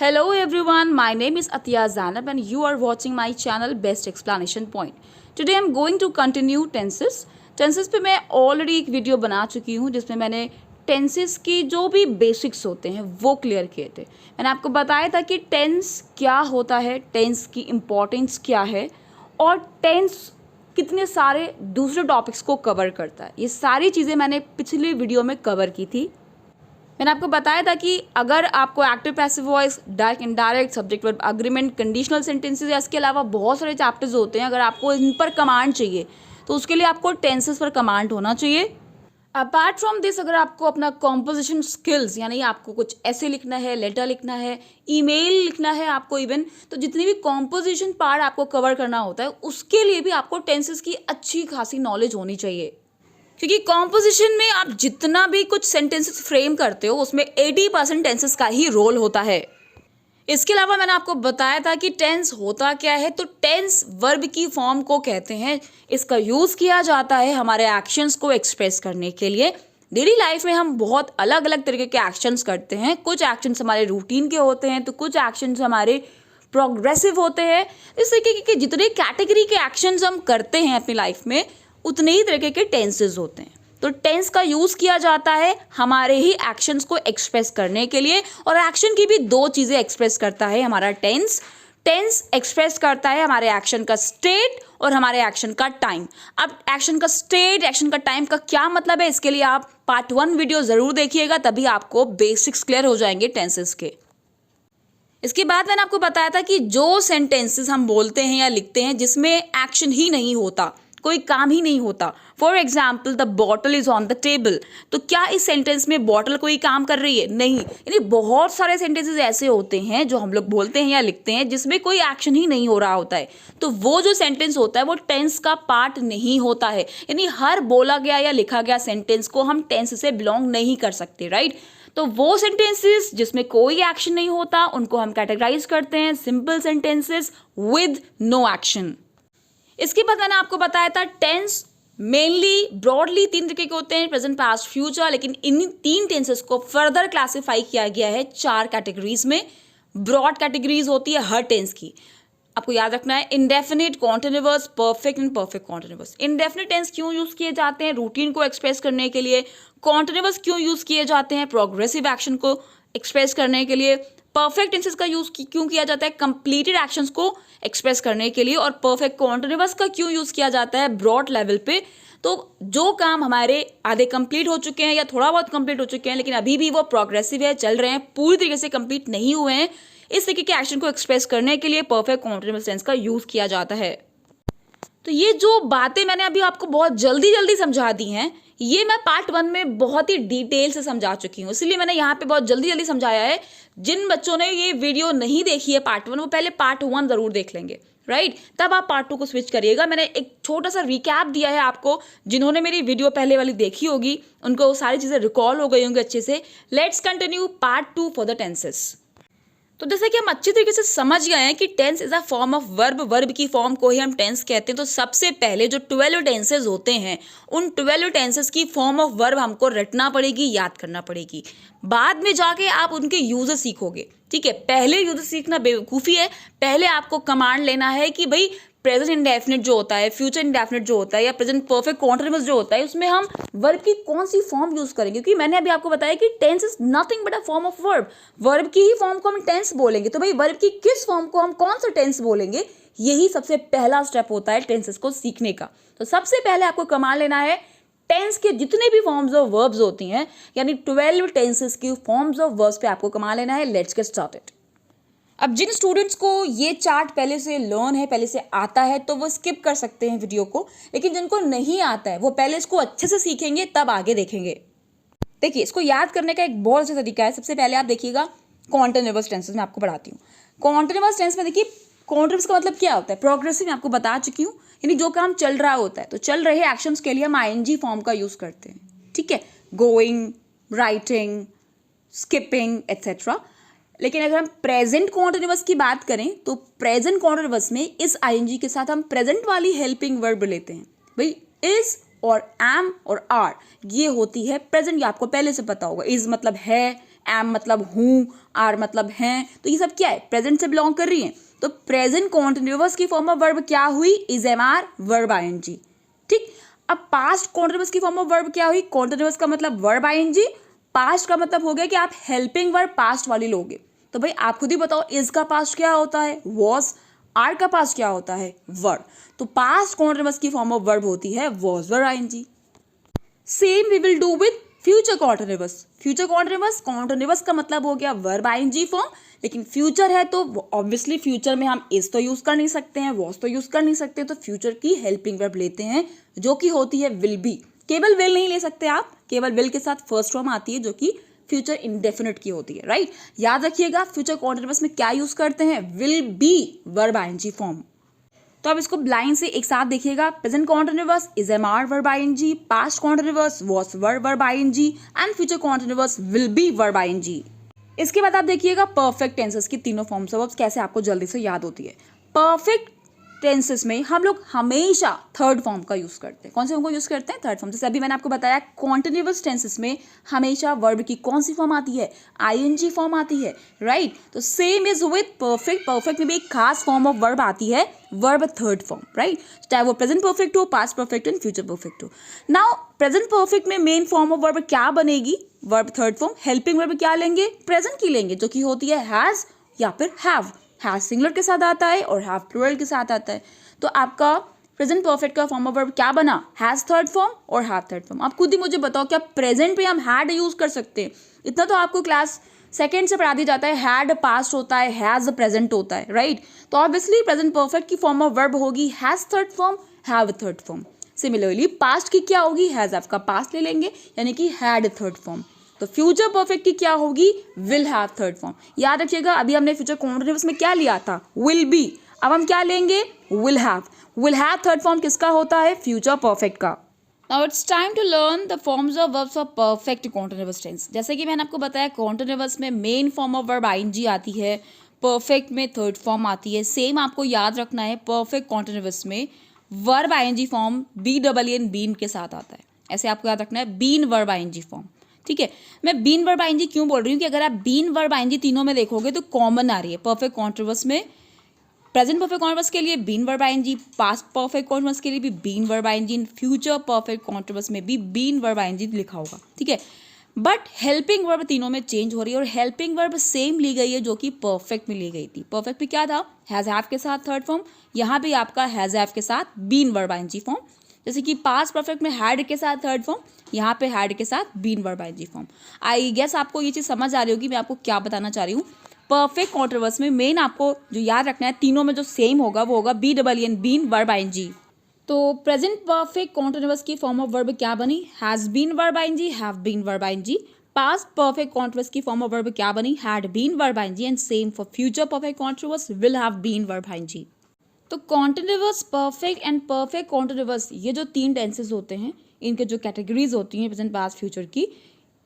Hello everyone, my name is Atiya Zainab and you are watching my channel Best Explanation Point. Today I am going to continue tenses. Tenses पे मैं already एक video बना चुकी हूँ जिसमें मैंने tenses की जो भी बेसिक्स होते हैं वो क्लियर किए थे। मैंने आपको बताया था कि टेंस क्या होता है, टेंस की इम्पोर्टेंस क्या है और टेंस कितने सारे दूसरे टॉपिक्स को कवर करता है। ये सारी चीज़ें मैंने पिछली वीडियो में कवर की थी। मैंने आपको बताया था कि अगर आपको active passive voice, direct indirect, subject verb agreement, conditional sentences या इसके अलावा बहुत सारे चैप्टर्स होते हैं, अगर आपको इन पर कमांड चाहिए तो उसके लिए आपको टेंसेस पर कमांड होना चाहिए। अपार्ट फ्रॉम दिस, अगर आपको अपना कॉम्पोजिशन स्किल्स यानी आपको कुछ ऐसे लिखना है, लेटर लिखना है, ईमेल लिखना है आपको इवन, तो जितनी भी कॉम्पोजिशन पार्ट आपको कवर करना होता है उसके लिए भी आपको टेंसेस की अच्छी खासी नॉलेज होनी चाहिए। क्योंकि कॉम्पोजिशन में आप जितना भी कुछ सेंटेंसेस फ्रेम करते हो उसमें 80% टेंसेस का ही रोल होता है। इसके अलावा मैंने आपको बताया था कि टेंस होता क्या है, तो टेंस वर्ब की फॉर्म को कहते हैं। इसका यूज़ किया जाता है हमारे एक्शंस को एक्सप्रेस करने के लिए। डेली लाइफ में हम बहुत अलग अलग तरीके के एक्शंस करते हैं। कुछ एक्शंस हमारे रूटीन के होते हैं तो कुछ एक्शंस हमारे प्रोग्रेसिव होते हैं। इस तरीके के जितने कैटेगरी के एक्शंस हम करते हैं अपनी लाइफ में उतने ही तरीके के टेंसेस होते हैं। तो टेंस का यूज़ किया जाता है हमारे ही एक्शंस को एक्सप्रेस करने के लिए, और एक्शन की भी दो चीज़ें एक्सप्रेस करता है हमारा टेंस। टेंस एक्सप्रेस करता है हमारे एक्शन का स्टेट और हमारे एक्शन का टाइम। अब एक्शन का स्टेट, एक्शन का टाइम का क्या मतलब है, इसके लिए आप पार्ट 1 वीडियो ज़रूर देखिएगा, तभी आपको बेसिक्स क्लियर हो जाएंगे टेंसेस के। इसके बाद मैंने आपको बताया था कि जो सेंटेंसेस हम बोलते हैं या लिखते हैं जिसमें एक्शन ही नहीं होता, कोई काम ही नहीं होता, for example the bottle is on the table, तो क्या इस सेंटेंस में बॉटल कोई काम कर रही है? नहीं। यानी बहुत सारे सेंटेंसेस ऐसे होते हैं जो हम लोग बोलते हैं या लिखते हैं जिसमें कोई एक्शन ही नहीं हो रहा होता है, तो वो जो सेंटेंस होता है वो टेंस का पार्ट नहीं होता है। यानी हर बोला गया या लिखा गया सेंटेंस को हम टेंस से बिलोंग नहीं कर सकते, राइट? तो वो सेंटेंसेस जिसमें कोई एक्शन नहीं होता उनको हम कैटेगराइज करते हैं simple sentences with no action. इसके बाद मैंने आपको बताया था टेंस मेनली ब्रॉडली 3 तरीके के होते हैं, प्रेजेंट, पास्ट, फ्यूचर, लेकिन इन 3 टेंसेस को फर्दर क्लासिफाई किया गया है 4 कैटेगरीज में। ब्रॉड कैटेगरीज होती है हर टेंस की, आपको याद रखना है, indefinite, continuous, perfect and perfect continuous. Indefinite tense क्यों यूज किए जाते हैं? रूटीन को एक्सप्रेस करने के लिए। कॉन्टिन्यूअस क्यों यूज किए जाते हैं? प्रोग्रेसिव एक्शन को एक्सप्रेस करने के लिए। परफेक्ट टेंसेस का यूज क्यों किया जाता है? कंप्लीटेड एक्शंस को एक्सप्रेस करने के लिए। और परफेक्ट कॉन्टिन्यूअस का क्यों यूज किया जाता है? ब्रॉड लेवल पे, तो जो काम हमारे आधे कंप्लीट हो चुके हैं या थोड़ा बहुत कंप्लीट हो चुके हैं लेकिन अभी भी वो प्रोग्रेसिव है, चल रहे हैं, पूरी तरीके से कंप्लीट नहीं हुए हैं, इस तरीके के एक्शन को एक्सप्रेस करने के लिए परफेक्ट कॉन्टिन्यूअस टेंस का यूज किया जाता है। तो ये जो बातें मैंने अभी आपको बहुत जल्दी जल्दी समझा दी हैं, ये मैं पार्ट 1 में बहुत ही डिटेल से समझा चुकी हूँ, इसलिए मैंने यहाँ पे बहुत जल्दी जल्दी समझाया है। जिन बच्चों ने ये वीडियो नहीं देखी है पार्ट 1, वो पहले पार्ट 1 जरूर देख लेंगे, राइट? तब आप पार्ट 2 को स्विच करिएगा। मैंने एक छोटा सा रिकैप दिया है आपको, जिन्होंने मेरी वीडियो पहले वाली देखी होगी उनको वो सारी चीज़ें रिकॉल हो गई होंगी अच्छे से। Let's continue part 2 for the tenses. तो जैसे कि हम अच्छी तरीके से समझ गए हैं कि tense is a form of verb, verb की फॉर्म को ही हम टेंस कहते हैं। तो सबसे पहले जो 12 टेंसेज होते हैं उन 12 टेंसेज की फॉर्म ऑफ वर्ब हमको रटना पड़ेगी, याद करना पड़ेगी। बाद में जाके आप उनके यूजेस सीखोगे, ठीक है? पहले यूजेस सीखना बेवकूफ़ी है। पहले आपको कमांड लेना है कि भाई प्रेजेंट इंडेफिनिट जो होता है, फ्यूचर इंडेफिनिट जो होता है, या प्रेजेंट परफेक्ट कॉन्टिन्यूअस जो होता है, उसमें हम वर्ब की कौन सी फॉर्म यूज करेंगे। क्योंकि मैंने अभी आपको बताया कि tense is nothing but a form of verb, verb की ही फॉर्म को हम टेंस बोलेंगे। तो भाई वर्ब की किस फॉर्म को हम कौन सा टेंस बोलेंगे, यही सबसे पहला स्टेप होता है टेंसेस को सीखने का। तो सबसे पहले आपको कमांड लेना है टेंस के जितने भी फॉर्म्स ऑफ वर्ब्स होती हैं, यानी 12 टेंसेस की फॉर्म्स ऑफ वर्ब्स पे आपको कमांड लेना है। Let's get started. अब जिन स्टूडेंट्स को ये चार्ट पहले से लर्न है, पहले से आता है, तो वो स्किप कर सकते हैं वीडियो को, लेकिन जिनको नहीं आता है वो पहले इसको अच्छे से सीखेंगे तब आगे देखेंगे। देखिए, इसको याद करने का एक बहुत अच्छा तरीका है। सबसे पहले आप देखिएगा कॉन्टिन्यूअस टेंसेस में आपको पढ़ाती हूँ। कॉन्टिन्यूअस टेंस में देखिए, कॉन्टिन्यूअस का मतलब क्या होता है? प्रोग्रेसिव में आपको बता चुकी हूँ, यानी जो काम चल रहा होता है, तो चल रहे एक्शंस के लिए हम आईएनजी फॉर्म का यूज करते हैं, ठीक है? Going, writing, skipping etcetera. लेकिन अगर हम प्रेजेंट कॉन्टिन्यूअस की बात करें तो प्रेजेंट कॉन्टिन्यूअस में इस आईएनजी के साथ हम प्रेजेंट वाली हेल्पिंग वर्ब लेते हैं। भाई इज और एम और आर, ये होती है प्रेजेंट, ये आपको पहले से पता होगा। इज मतलब है, एम मतलब हूँ, आर मतलब हैं, तो ये सब क्या है, प्रेजेंट से बिलोंग कर रही हैं। तो प्रेजेंट कॉन्टिन्यूअस की फॉर्म ऑफ वर्ब क्या हुई, is am are verb ING. ठीक, अब पास्ट कॉन्टिन्यूअस की फॉर्म ऑफ वर्ब क्या हुई, कॉन्टिन्यूअस का मतलब वर्ब आईएनजी, पास्ट का मतलब हो गया कि आप हेल्पिंग वर्ब पास्ट वाली लोगे। तो भाई आप खुद ही बताओ, इज का पास्ट क्या होता है, वॉज, आर का पास्ट क्या होता है, वर। तो पास्ट कॉन्टिन्यूअस की फॉर्म ऑफ वर्ब होती है was were ING. Same we will do with future continuous. Future continuous, continuous का मतलब हो गया वर्ब आईएनजी फॉर्म, लेकिन फ्यूचर है तो ऑब्वियसली फ्यूचर में हम इज तो यूज कर नहीं सकते हैं, वॉज तो यूज कर नहीं सकते, तो फ्यूचर की हेल्पिंग वर्ब लेते हैं जो कि होती है विल बी। केवल विल नहीं ले सकते आप, केवल विल के साथ फर्स्ट फॉर्म आती है जो कि फ्यूचर इंडेफिनिट की होती है, राइट। याद रखिएगा फ्यूचर कॉन्टिन्यूअस में क्या यूज करते हैं, will be verb ING form. तो अब इसको ब्लाइंड से एक साथ देखिएगा, present continuous is am are verb ING, past continuous was verb ING and future continuous will be verb ING. इसके बाद आप देखिएगा परफेक्ट टेंसेस की तीनों फॉर्म्स ऑफ कैसे आपको जल्दी से याद होती है। परफेक्ट टेंसेस में हम लोग हमेशा थर्ड फॉर्म का यूज करते हैं। कौन से फॉर्म को यूज करते हैं, थर्ड फॉर्म। जैसे अभी मैंने आपको बताया कॉन्टिन्यूअस टेंसेस में हमेशा वर्ब की कौन सी फॉर्म आती है, आईएनजी फॉर्म आती है, राइट। तो same is with perfect. Perfect में भी एक खास फॉर्म ऑफ वर्ब आती है, वर्ब थर्ड फॉर्म, राइट। चाहे वो प्रेजेंट परफेक्ट हो, past perfect and future perfect हो। नाउ प्रेजेंट परफेक्ट में मेन फॉर्म ऑफ वर्ब क्या बनेगी, verb third form. Helping verb क्या लेंगे, प्रेजेंट की लेंगे, जो कि होती है हैज या फिर हैव। हैज सिंगुलर के साथ आता है और हैव प्लूरल के साथ आता है। तो आपका प्रेजेंट परफेक्ट का फॉर्म ऑफ वर्ब क्या बना, हैज थर्ड फॉर्म और हैव थर्ड फॉर्म। आप खुद ही मुझे बताओ क्या प्रेजेंट पे हम हैड यूज कर सकते हैं, इतना तो आपको क्लास सेकेंड से पढ़ा दिया जाता है, हैड पास्ट होता है, हैज प्रेजेंट होता है, राइट। तो ऑब्वियसली प्रेजेंट परफेक्ट की फॉर्म ऑफ वर्ब होगी has third form, have third form. Similarly past की क्या होगी, हैज आपका पास्ट ले लेंगे यानी कि हैड थर्ड फॉर्म। तो फ्यूचर परफेक्ट की क्या होगी, विल हैव थर्ड फॉर्म। याद रखिएगा अभी हमने फ्यूचर कॉन्टिन्यूअस में क्या लिया था, विल बी, अब हम क्या लेंगे, will have. Will have third form किसका होता है, फ्यूचर परफेक्ट का। Now it's time to learn the forms of verbs of perfect continuous tense. जैसे कि मैंने आपको बताया कॉन्टिन्यूअस में main form of verb ING आती है, परफेक्ट में थर्ड फॉर्म आती है। सेम आपको याद रखना है परफेक्ट कॉन्टिन्यूअस में verb ING form BEEN been के साथ आता है। ऐसे आपको याद रखना है, बीन वर्ब आईएनजी फॉर्म, ठीक है। मैं बीन वर्ब आईएनजी क्यों बोल रही हूँ कि अगर आप बीन वर्ब आईएनजी तीनों में देखोगे तो कॉमन आ रही है। परफेक्ट कॉन्टिन्यूअस में प्रेजेंट परफेक्ट कॉन्टिन्यूअस के लिए been verb ING, past perfect continuous के लिए भी been verb ING, future perfect continuous में भी बीन वर्ब आईएनजी लिखा होगा, ठीक है। बट हेल्पिंग वर्ब तीनों में चेंज हो रही है और हेल्पिंग वर्ब सेम ली गई है जो कि परफेक्ट में ली गई थी। परफेक्ट में क्या था, हैज हैव के साथ थर्ड फॉर्म, यहाँ पे आपका हैज हैव के साथ बीन वर्ब आईएनजी फॉर्म। जैसे कि पास्ट परफेक्ट में हैड के साथ थर्ड फॉर्म, यहाँ पे हैड के साथ been verb ING form. I guess आपको ये चीज़ समझ आ रही होगी मैं आपको क्या बताना चाह रही हूँ। परफेक्ट कॉन्टिन्यूअस में मेन आपको जो याद रखना है, तीनों में जो सेम होगा वो होगा BEEN बीन वर्ब आईएनजी। तो प्रेजेंट परफेक्ट कॉन्टिन्यूअस की फॉर्म ऑफ वर्ब क्या बनी, has been verb ING, have been verb ING. Past perfect continuous की फॉर्म ऑफ वर्ब क्या बनी, had been verb ING and same for future perfect continuous will have been verb ING. तो continuous, perfect and perfect continuous ये जो तीन tenses होते हैं, इनके जो कैटेगरीज होती हैं प्रेजेंट पास्ट फ्यूचर की,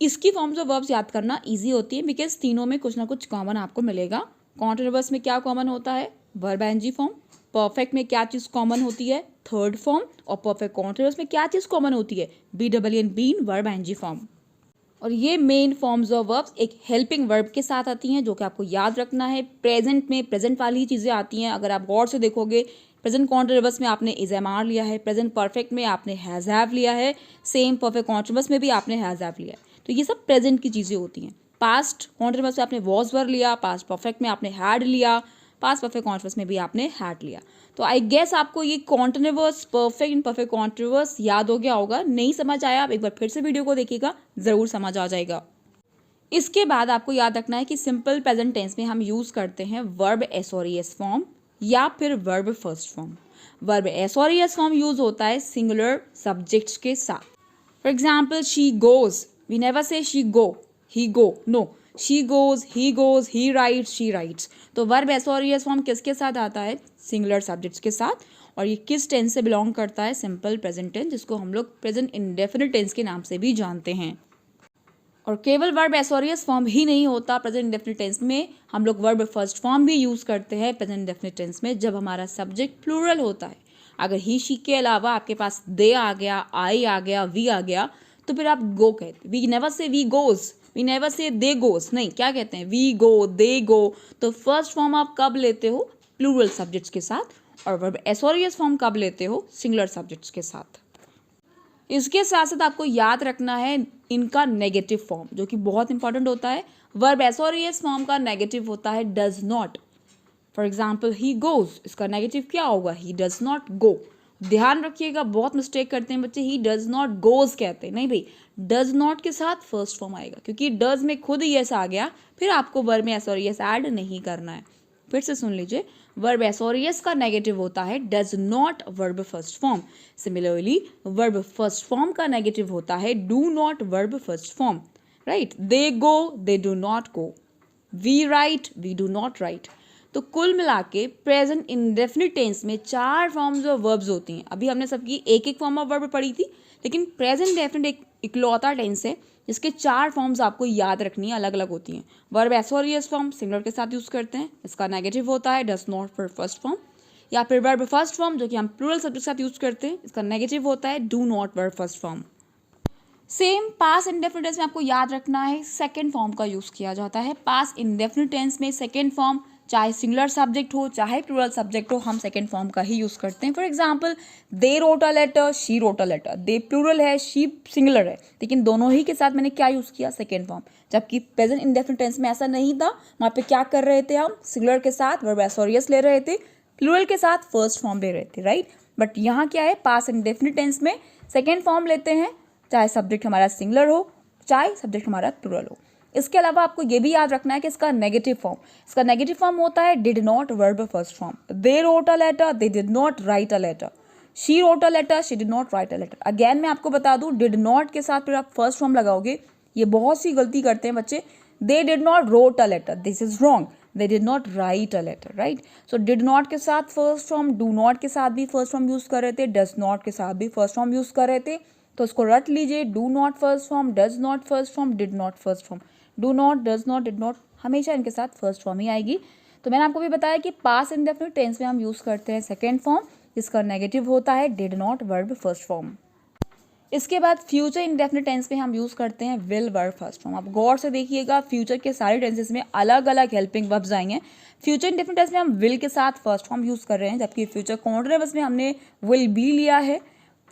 इसकी फॉर्म्स ऑफ वर्ब्स याद करना इजी होती है बिकॉज तीनों में कुछ ना कुछ कॉमन आपको मिलेगा। कॉन्टिन्यूअस में क्या कॉमन होता है, वर्ब आईएनजी फॉर्म। परफेक्ट में क्या चीज़ कॉमन होती है, थर्ड फॉर्म। और परफेक्ट कॉन्टिन्यूअस में क्या चीज़ कॉमन होती है, BEEN been verb ING form. और ये मेन फॉर्म्स ऑफ वर्ब्स एक हेल्पिंग वर्ब के साथ आती हैं जो कि आपको याद रखना है। प्रेजेंट में प्रेजेंट वाली ही चीज़ें आती हैं। अगर आप गौर से देखोगे प्रेजेंट कॉन्टिन्यूअस में आपने इज एम आर लिया है, प्रेजेंट परफेक्ट में आपने हैज हैव लिया है, सेम परफेक्ट कॉन्टिन्यूअस में भी आपने हैज हैव लिया है। तो ये सब प्रेजेंट की चीज़ें होती हैं। पास्ट कॉन्टिन्यूअस में आपने वॉज वर लिया, पास्ट परफेक्ट में आपने हैड लिया, पास्ट परफेक्ट कॉन्टिन्यूअस में भी आपने हैड लिया। तो आई गेस आपको ये continuous, perfect and perfect continuous याद हो गया होगा। नहीं समझ आया आप एक बार फिर से वीडियो को देखिएगा, ज़रूर समझ आ जाएगा। इसके बाद आपको याद रखना है कि सिंपल प्रेजेंट टेंस में हम यूज़ करते हैं वर्ब एस और एस फॉर्म या फिर verb first form. Verb S और एस फॉर्म यूज़ होता है सिंगुलर सब्जेक्ट्स के साथ। For example she goes, we never say she go, he go, no, she goes, he writes, she writes. तो verb S और S form किसके साथ आता है, सिंगुलर सब्जेक्ट्स के साथ। और ये किस टेंस से बिलोंग करता है, सिंपल प्रेजेंट टेंस, जिसको हम लोग प्रेजेंट इंडेफिनिट टेंस के नाम से भी जानते हैं। और केवल वर्ब एस और एस फॉर्म ही नहीं होता प्रेजेंट इंडेफिनिट टेंस में, हम लोग वर्ब फर्स्ट फॉर्म भी यूज़ करते हैं प्रेजेंट इंडेफिनिट टेंस में जब हमारा सब्जेक्ट प्लूरल होता है। अगर ही शी के अलावा आपके पास दे आ गया, आई आ गया, वी आ गया, तो फिर आप गो कहते। We never say we goes, we never say they गोस, नहीं, क्या कहते हैं, वी गो, दे गो। तो फर्स्ट फॉर्म आप कब लेते हो, प्लूरल सब्जेक्ट्स के साथ, और वर्ब एसोरियस फॉर्म कब लेते हो, सिंगुलर सब्जेक्ट्स के साथ। इसके साथ साथ आपको याद रखना है इनका नेगेटिव फॉर्म, जो कि बहुत इंपॉर्टेंट होता है। वर्ब एसोरियस फॉर्म का नेगेटिव होता है does not. For example he goes, इसका नेगेटिव क्या होगा, ही डज नॉट गो। ध्यान रखिएगा, बहुत मिस्टेक करते हैं बच्चे, ही डज नॉट गोज कहते हैं, नहीं भाई, डज नॉट के साथ फर्स्ट फॉर्म आएगा, क्योंकि डज में खुद ही यस आ गया, फिर आपको वर्ब में एसोरियस ऐड नहीं करना है। फिर से सुन लीजिए, वर्ब एसोरियस का नेगेटिव होता है does not verb first form. Similarly verb first form का नेगेटिव होता है do not verb first form, right. They go, they do not go. We write, we do not write. तो कुल मिला के प्रेजेंट इंडेफिनिट टेंस में 4 forms of verbs होती हैं। अभी हमने सबकी एक एक फॉर्म ऑफ वर्ब पढ़ी थी, लेकिन प्रेजेंट इंडेफिनिट एक इकलौता टेंस है जिसके 4 फॉर्म्स आपको याद रखनी है, अलग अलग होती हैं। वर्ब एसोरियस फॉर्म सिंगुलर के साथ यूज़ करते हैं, इसका नेगेटिव होता है does not for first form. या फिर वर्ब फर्स्ट फॉर्म जो कि हम प्लूरल सब्जेक्ट के साथ यूज़ करते हैं, इसका नेगेटिव होता है do not verb first form. Same past indefinite tense में आपको याद रखना है सेकेंड फॉर्म का यूज़ किया जाता है। पास्ट इंडेफिनिट टेंस में सेकेंड फॉर्म चाहे सिंगुलर सब्जेक्ट हो चाहे प्लूरल सब्जेक्ट हो, हम सेकेंड फॉर्म का ही यूज़ करते हैं। For example they wrote a letter, she wrote a letter. They plural है, शी सिंगुलर है, लेकिन दोनों ही के साथ मैंने क्या यूज़ किया, सेकेंड फॉर्म। जबकि प्रेजेंट इंडेफिनिट टेंस में ऐसा नहीं था, वहाँ पे क्या कर रहे थे हम, सिंगुलर के साथ वर्ब एसोरियस ले रहे थे, प्लूरल के साथ फर्स्ट फॉर्म ले रहे थे, राइट। बट यहाँ क्या है, पास्ट इंडेफिनिट टेंस में सेकेंड फॉर्म लेते हैं, चाहे सब्जेक्ट हमारा सिंगुलर हो चाहे सब्जेक्ट हमारा प्लूरल हो। इसके अलावा आपको ये भी याद रखना है कि इसका नेगेटिव फॉर्म होता है did not verb first form. They wrote a letter, they did not write a letter. She wrote a letter, she did not write a letter. Again मैं आपको बता दूं, डिड नॉट के साथ फिर आप फर्स्ट फॉर्म लगाओगे, ये बहुत सी गलती करते हैं बच्चे। They did not wrote a letter, this is wrong. They did not write a letter, right. So did not के साथ फर्स्ट फॉर्म, डू नॉट के साथ भी फर्स्ट फॉर्म यूज कर रहे थे, डज नॉट के साथ भी फर्स्ट फॉर्म यूज कर रहे थे। तो उसको रट लीजिए, do not first form, does not first form, did not first form. Do not, does not, did not, हमेशा इनके साथ फर्स्ट फॉर्म ही आएगी। तो मैंने आपको भी बताया कि पास्ट इंडेफिनिट टेंस में हम यूज़ करते हैं सेकेंड फॉर्म, जिसका नेगेटिव होता है did not verb first form. इसके बाद फ्यूचर इंडेफिनिट टेंस में हम यूज़ करते हैं विल वर्ब फर्स्ट फॉर्म। आप गौर से देखिएगा, फ्यूचर के सारे टेंसेस में अलग अलग हेल्पिंग वर्ब्स आएंगे। फ्यूचर इंडेफिनिट टेंस में हम विल के साथ फर्स्ट फॉर्म यूज़ कर रहे हैं, जबकि फ्यूचर कॉन्टिन्यूअस में हमने विल बी लिया है,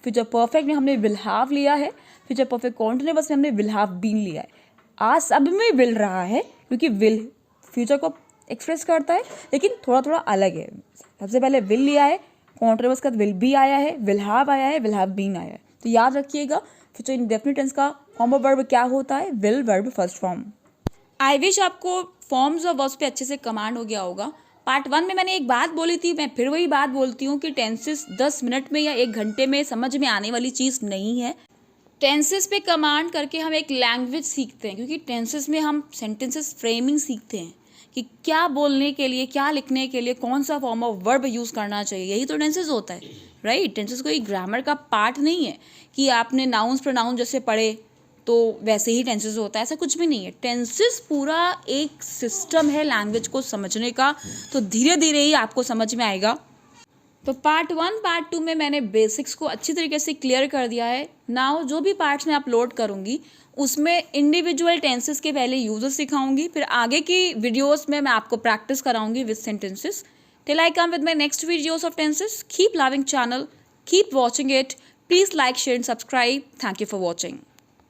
फ्यूचर परफेक्ट में हमने विल हैव लिया है, फ्यूचर परफेक्ट कॉन्टिन्यूअस में हमने विल हैव बीन लिया है। आज सब में विल रहा है, क्योंकि विल फ्यूचर को एक्सप्रेस करता है, लेकिन थोड़ा थोड़ा अलग है। सबसे पहले विल लिया है, कॉन्टिन्यूअस का विल बी आया है, विल हैव आया है, विल हैव बीन आया है। तो याद रखिएगा, फ्यूचर इंडेफिनिट टेंस का फॉर्म ऑफ वर्ब क्या होता है, will verb first form. I wish आपको फॉर्म्स ऑफ वर्ब्स पे अच्छे से कमांड हो गया होगा। पार्ट 1 में मैंने एक बात बोली थी, मैं फिर वही बात बोलती हूँ कि टेंसेस 10 मिनट में या 1 घंटे में समझ में आने वाली चीज़ नहीं है। टेंसेस पे कमांड करके हम एक लैंग्वेज सीखते हैं, क्योंकि टेंसेस में हम सेंटेंसेस फ्रेमिंग सीखते हैं कि क्या बोलने के लिए, क्या लिखने के लिए कौन सा फॉर्म ऑफ वर्ब यूज़ करना चाहिए। यही तो टेंसेस होता है, राइट। टेंसेस कोई ग्रामर का पार्ट नहीं है कि आपने नाउन्स प्रोनाउन जैसे पढ़े तो वैसे ही टेंसेस होता है, ऐसा कुछ भी नहीं है। टेंसेस पूरा एक सिस्टम है लैंग्वेज को समझने का, तो धीरे धीरे ही आपको समझ में आएगा। तो पार्ट 1 पार्ट 2 में मैंने बेसिक्स को अच्छी तरीके से क्लियर कर दिया है। नाउ जो भी पार्ट्स मैं अपलोड करूँगी उसमें इंडिविजुअल टेंसेस के पहले यूजेस सिखाऊंगी, फिर आगे की वीडियोस में मैं आपको प्रैक्टिस कराऊंगी with sentences. Till I come with my next videos of tenses, keep loving channel, keep watching it, please like, share and subscribe. Thank you for watching.